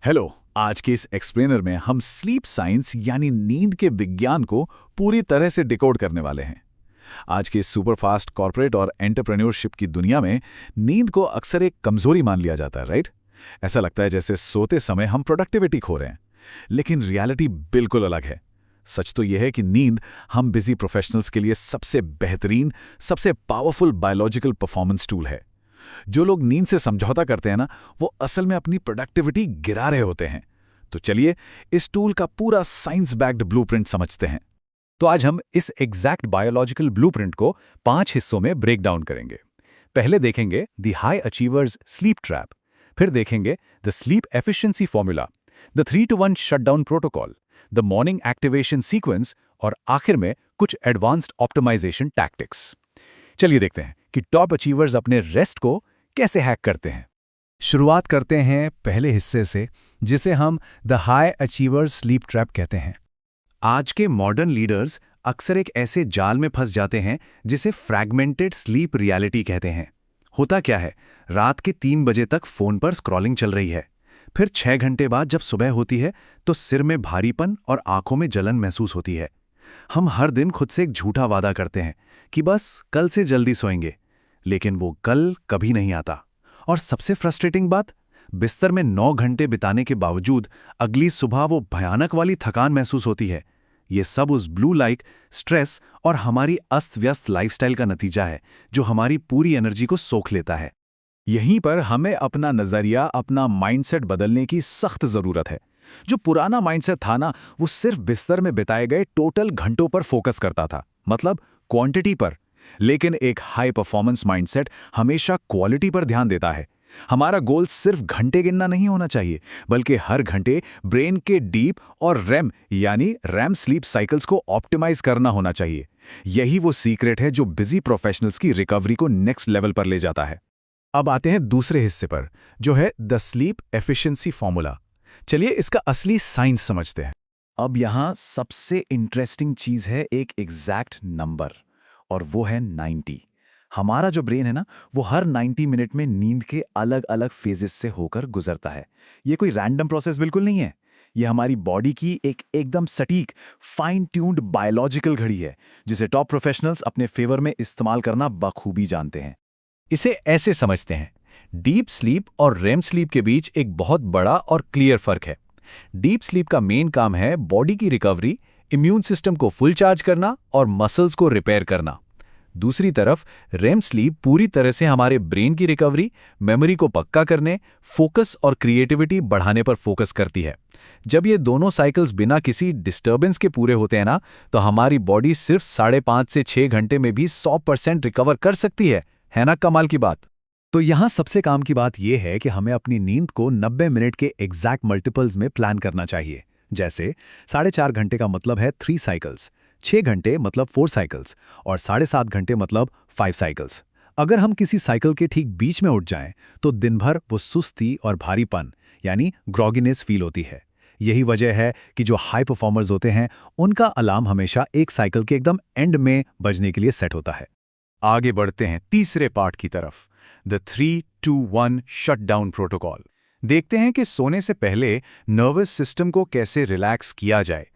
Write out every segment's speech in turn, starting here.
Hello. आज के इस एक्सप्लेनर में हम स्लीप साइंस यानी नींद के विज्ञान को पूरी तरह से डिकोड करने वाले हैं। आज के सुपरफास्ट कॉर्पोरेट और एंटरप्रेन्योरशिप की दुनिया में नींद को अक्सर एक कमजोरी मान लिया जाता है, राइट? ऐसा लगता है जैसे सोते समय हम प्रोडक्टिविटी खो रहे हैं, लेकिन रियलिटी बिल्कुल अलग है। सच तो यह है कि नींद हम बिजी प्रोफेशनल्स के लिए सबसे बेहतरीन, सबसे पावरफुल बायोलॉजिकल परफॉर्मेंस टूल है। जो लोग नींद से समझौता करते हैं ना, वो असल में अपनी प्रोडक्टिविटी गिरा रहे होते हैं। तो चलिए इस टूल का पूरा साइंस बैक्ड ब्लूप्रिंट समझते हैं। तो आज हम इस एग्जैक्ट बायोलॉजिकल ब्लूप्रिंट को 5 हिस्सों में ब्रेक डाउन करेंगे। पहले देखेंगे the high achievers sleep trap, फिर देखेंगे the sleep efficiency formula, the 3-to-1 shutdown protocol, the morning activation sequence और आखिर में कुछ एडवांस्ड ऑप्टिमाइजेशन टैक्टिक्स। चलिए देखते हैं कि टॉप अचीवर्स अपने रेस्ट को कैसे हैक करते हैं। शुरुआत करते हैं पहले हिस्से से, जिसे हम the high achievers sleep trap कहते हैं। आज के मॉडर्न लीडर्स अक्सर एक ऐसे जाल में फंस जाते हैं जिसे फ्रैगमेंटेड स्लीप रियलिटी कहते हैं। होता क्या है, रात के 3 बजे तक फोन पर स्क्रॉलिंग चल रही है, फिर 6 घंटे बाद जब सुबह होती है तो सिर में भारीपन और आंखों में जलन महसूस होती है। हम हर दिन खुद से एक झूठा वादा करते हैं कि बस कल से जल्दी सोएंगे, लेकिन वो कल कभी नहीं आता। और सबसे फ्रस्ट्रेटिंग बात, बिस्तर में 9 घंटे बिताने के बावजूद अगली सुबह वो भयानक वाली थकान महसूस होती है। ये सब उस ब्लू लाइट, स्ट्रेस और हमारी अस्त-व्यस्त लाइफस्टाइल का नतीजा है, जो हमारी पूरी एनर्जी को सोख लेता है। यहीं पर हमें अपना नजरिया, अपना माइंडसेट बदलने की सख्त जरूरत है। जो पुराना माइंडसेट था ना, वो सिर्फ बिस्तर में बिताए गए टोटल घंटों पर फोकस करता था, मतलब क्वांटिटी पर। लेकिन एक हाई परफॉर्मेंस माइंडसेट हमेशा क्वालिटी पर ध्यान देता है। हमारा गोल सिर्फ घंटे गिनना नहीं होना चाहिए, बल्कि हर घंटे ब्रेन के डीप और रेम यानी रैम स्लीप साइकिल्स को ऑप्टिमाइज करना होना चाहिए। यही वो सीक्रेट है जो बिजी प्रोफेशनल्स की रिकवरी को नेक्स्ट लेवल पर ले जाता है। अब आते हैं दूसरे हिस्से पर, जो है द स्लीप एफिशिएंसी फॉर्मूला। चलिए इसका असली साइंस समझते हैं। अब यहाँ सबसे इंटरेस्टिंग चीज है एक एग्जैक्ट नंबर, और वो है 90। हमारा जो ब्रेन है ना, वो हर 90 मिनट में नींद के अलग अलग फेजेस से होकर गुजरता है। ये कोई रैंडम प्रोसेस बिल्कुल नहीं है। ये हमारी बॉडी की एक एकदम सटीक, फाइन ट्यून्ड बायोलॉजिकल घड़ी है, जिसे टॉप प्रोफेशनल्स अपने फेवर में इस्तेमाल करना बखूबी जानते हैं। इसे ऐसे समझते हैं, डीप स्लीप और रेम स्लीप के बीच एक बहुत बड़ा और क्लियर फर्क है। डीप स्लीप का मेन काम है बॉडी की रिकवरी, इम्यून सिस्टम को फुल चार्ज करना और मसल्स को रिपेयर करना। दूसरी तरफ रेम स्लीप पूरी तरह से हमारे ब्रेन की रिकवरी, मेमोरी को पक्का करने, फोकस और क्रिएटिविटी बढ़ाने पर फोकस करती है। जब ये दोनों साइकिल्स बिना किसी डिस्टर्बेंस के पूरे होते हैं ना, तो हमारी बॉडी सिर्फ 5.5 से 6 घंटे में भी 100% रिकवर कर सकती है ना कमाल की बात? तो यहाँ सबसे काम की बात यह है कि हमें अपनी नींद को 90 मिनट के एग्जैक्ट मल्टीपल्स में प्लान करना चाहिए। जैसे 4.5 घंटे का मतलब है 3 साइकिल्स, 6 घंटे मतलब 4 साइकिल्स और 7.5 घंटे मतलब 5 साइकिल्स। अगर हम किसी साइकिल के ठीक बीच में उठ जाएं, तो दिन भर वो सुस्ती और भारीपन यानी ग्रॉगिनेस फील होती है। यही वजह है कि जो हाई परफॉर्मर्स होते हैं, उनका अलार्म हमेशा एक साइकिल के एकदम एंड में बजने के लिए सेट होता है। आगे बढ़ते हैं तीसरे पार्ट की तरफ, द 3-to-1 शटडाउन प्रोटोकॉल। देखते हैं कि सोने से पहले नर्वस सिस्टम को कैसे रिलैक्स किया जाए।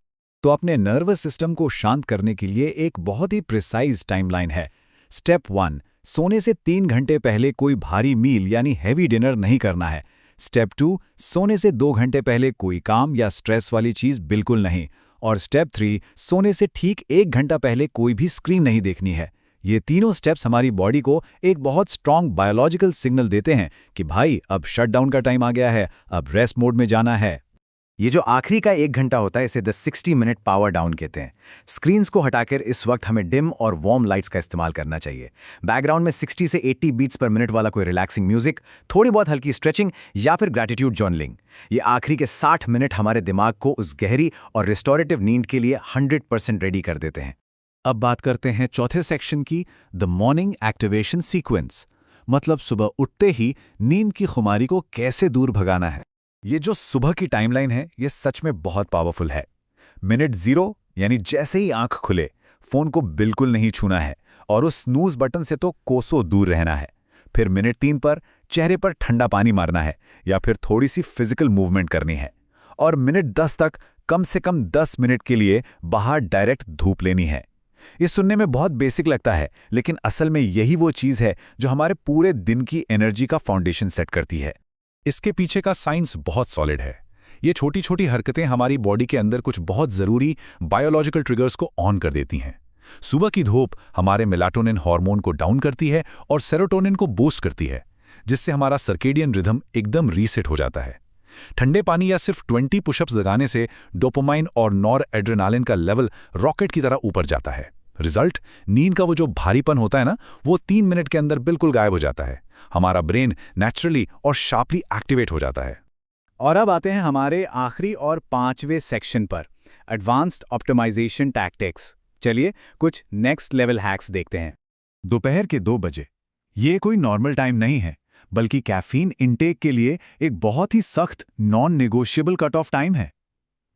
तो अपने नर्वस सिस्टम को शांत करने के लिए एक बहुत ही प्रिसाइज टाइमलाइन है। स्टेप 1, सोने से 3 घंटे पहले कोई भारी मील यानी हैवी डिनर नहीं करना है। स्टेप 2, सोने से 2 घंटे पहले कोई काम या स्ट्रेस वाली चीज बिल्कुल नहीं। और स्टेप 3, सोने से ठीक 1 घंटा पहले कोई भी स्क्रीन नहीं देखनी है। ये तीनों स्टेप्स हमारी बॉडी को एक बहुत स्ट्रॉन्ग बायोलॉजिकल सिग्नल देते हैं कि भाई अब शटडाउन का टाइम आ गया है, अब रेस्ट मोड में जाना है। ये जो आखिरी का 1 घंटा होता है, इसे द 60 मिनट पावर डाउन कहते हैं। स्क्रीन्स को हटाकर इस वक्त हमें डिम और वार्म लाइट्स का इस्तेमाल करना चाहिए। बैकग्राउंड में 60 से 80 बीट्स पर मिनट वाला कोई रिलैक्सिंग म्यूजिक, थोड़ी बहुत हल्की स्ट्रेचिंग या फिर ग्रैटिट्यूड जर्नलिंग। ये आखिरी के 60 मिनट हमारे दिमाग को उस गहरी और रिस्टोरेटिव नींद के लिए 100% रेडी कर देते हैं। अब बात करते हैं चौथे सेक्शन की, द मॉर्निंग एक्टिवेशन सीक्वेंस, मतलब सुबह उठते ही नींद की खुमारी को कैसे दूर भगाना है। ये जो सुबह की टाइमलाइन है, ये सच में बहुत पावरफुल है। मिनट 0 यानी जैसे ही आंख खुले, फोन को बिल्कुल नहीं छूना है और उस स्नूज बटन से तो कोसों दूर रहना है। फिर मिनट 3 पर चेहरे पर ठंडा पानी मारना है या फिर थोड़ी सी फिजिकल मूवमेंट करनी है। और मिनट 10 तक कम से कम 10 मिनट के लिए बाहर डायरेक्ट धूप लेनी है। ये सुनने में बहुत बेसिक लगता है, लेकिन असल में यही वो चीज़ है जो हमारे पूरे दिन की एनर्जी का फाउंडेशन सेट करती है। इसके पीछे का साइंस बहुत सॉलिड है। ये छोटी छोटी हरकतें हमारी बॉडी के अंदर कुछ बहुत ज़रूरी बायोलॉजिकल ट्रिगर्स को ऑन कर देती हैं। सुबह की धूप हमारे मेलाटोनिन हार्मोन को डाउन करती है और सेरोटोनिन को बूस्ट करती है, जिससे हमारा सर्केडियन रिदम एकदम रीसेट हो जाता है। ठंडे पानी या सिर्फ 20 पुशअप्स लगाने से डोपामाइन और नॉर एड्रेनालिन का लेवल रॉकेट की तरह ऊपर जाता है। रिजल्ट, नींद का वो जो भारीपन होता है ना, वो 3 मिनट के अंदर बिल्कुल गायब हो जाता है। हमारा ब्रेन नेचुरली और शार्पली एक्टिवेट हो जाता है। और अब आते हैं हमारे आखिरी और 5वें सेक्शन पर, एडवांस्ड ऑप्टिमाइजेशन टैक्टिक्स। चलिए कुछ नेक्स्ट लेवल हैक्स देखते हैं। दोपहर के 2 बजे ये कोई नॉर्मल टाइम नहीं है, बल्कि कैफीन इंटेक के लिए एक बहुत ही सख्त non negotiable cut off time है।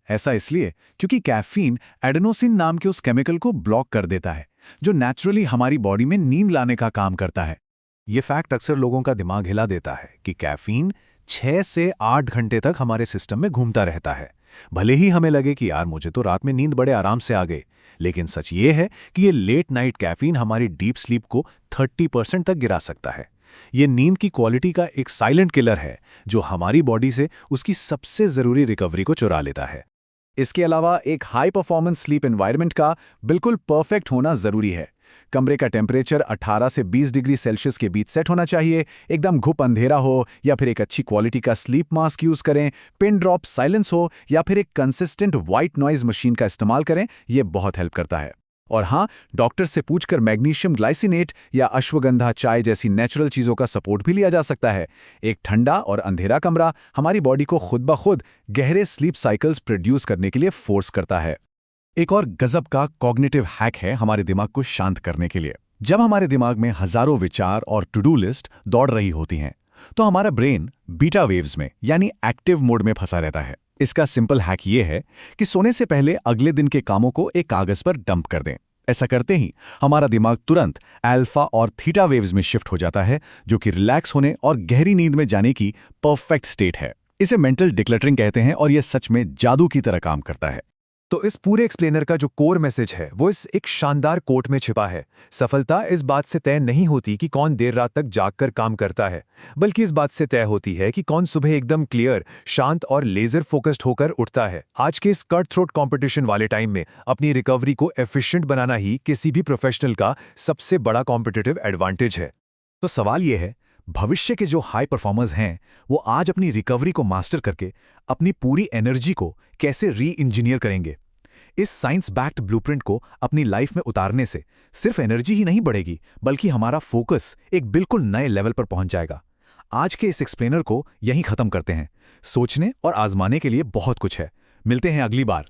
ऐसा इसलिए क्योंकि कैफीन एडेनोसिन नाम के उस केमिकल को ब्लॉक कर देता है जो नेचुरली हमारी बॉडी में नींद लाने का काम करता है। ये फैक्ट अक्सर लोगों का दिमाग हिला देता है कि कैफीन 6 से 8 घंटे तक हमारे सिस्टम में घूमता रहता है। भले ही हमें लगे कि यार मुझे तो रात में नींद बड़े आराम से आ गई, लेकिन सच ये है कि ये लेट नाइट कैफीन हमारी डीप स्लीप को 30% तक गिरा सकता है। ये नींद की क्वालिटी का एक साइलेंट किलर है जो हमारी बॉडी से उसकी सबसे ज़रूरी रिकवरी को चुरा लेता है। इसके अलावा एक हाई परफॉर्मेंस स्लीप एनवायरनमेंट का बिल्कुल परफेक्ट होना ज़रूरी है। कमरे का टेम्परेचर 18 से 20 डिग्री सेल्सियस के बीच सेट होना चाहिए। एकदम घुप अंधेरा हो या फिर एक अच्छी क्वालिटी का स्लीप मास्क यूज़ करें, पिन ड्रॉप साइलेंस हो या फिर एक कंसिस्टेंट वाइट नॉइज मशीन का इस्तेमाल करें, ये बहुत हेल्प करता है। और हाँ, डॉक्टर से पूछकर मैग्नीशियम ग्लाइसिनेट या अश्वगंधा चाय जैसी नेचुरल चीज़ों का सपोर्ट भी लिया जा सकता है। एक ठंडा और अंधेरा कमरा हमारी बॉडी को खुद ब खुद गहरे स्लीप साइकिल्स प्रोड्यूस करने के लिए फोर्स करता है। एक और गजब का कॉग्निटिव हैक है हमारे दिमाग को शांत करने के लिए। जब हमारे दिमाग में हजारों विचार और टू डू लिस्ट दौड़ रही होती हैं, तो हमारा ब्रेन बीटा वेव्स में यानी एक्टिव मोड में फंसा रहता है। इसका सिंपल हैक ये है कि सोने से पहले अगले दिन के कामों को एक कागज पर डंप कर दें। ऐसा करते ही हमारा दिमाग तुरंत अल्फा और थीटा वेव्स में शिफ्ट हो जाता है, जो कि रिलैक्स होने और गहरी नींद में जाने की परफेक्ट स्टेट है। इसे मेंटल डिक्लटरिंग कहते हैं और यह सच में जादू की तरह काम करता है। तो इस पूरे एक्सप्लेनर का जो कोर मैसेज है वो इस एक शानदार कोट में छिपा है। सफलता इस बात से तय नहीं होती कि कौन देर रात तक जागकर काम करता है, बल्कि इस बात से तय होती है कि कौन सुबह एकदम क्लियर, शांत और लेजर फोकस्ड होकर उठता है। आज के इस कट थ्रोट कंपटीशन वाले टाइम में अपनी रिकवरी को एफिशिएंट बनाना ही किसी भी प्रोफेशनल का सबसे बड़ा कॉम्पिटिटिव एडवांटेज है। तो सवाल यह है, भविष्य के जो हाई परफॉर्मर्स हैं वो आज अपनी रिकवरी को मास्टर करके अपनी पूरी एनर्जी को कैसे री इंजीनियर करेंगे? इस साइंस बैक्ड ब्लूप्रिंट को अपनी लाइफ में उतारने से सिर्फ एनर्जी ही नहीं बढ़ेगी, बल्कि हमारा फोकस एक बिल्कुल नए लेवल पर पहुंच जाएगा। आज के इस एक्सप्लेनर को यहीं खत्म करते हैं। सोचने और आजमाने के लिए बहुत कुछ है। मिलते हैं अगली बार।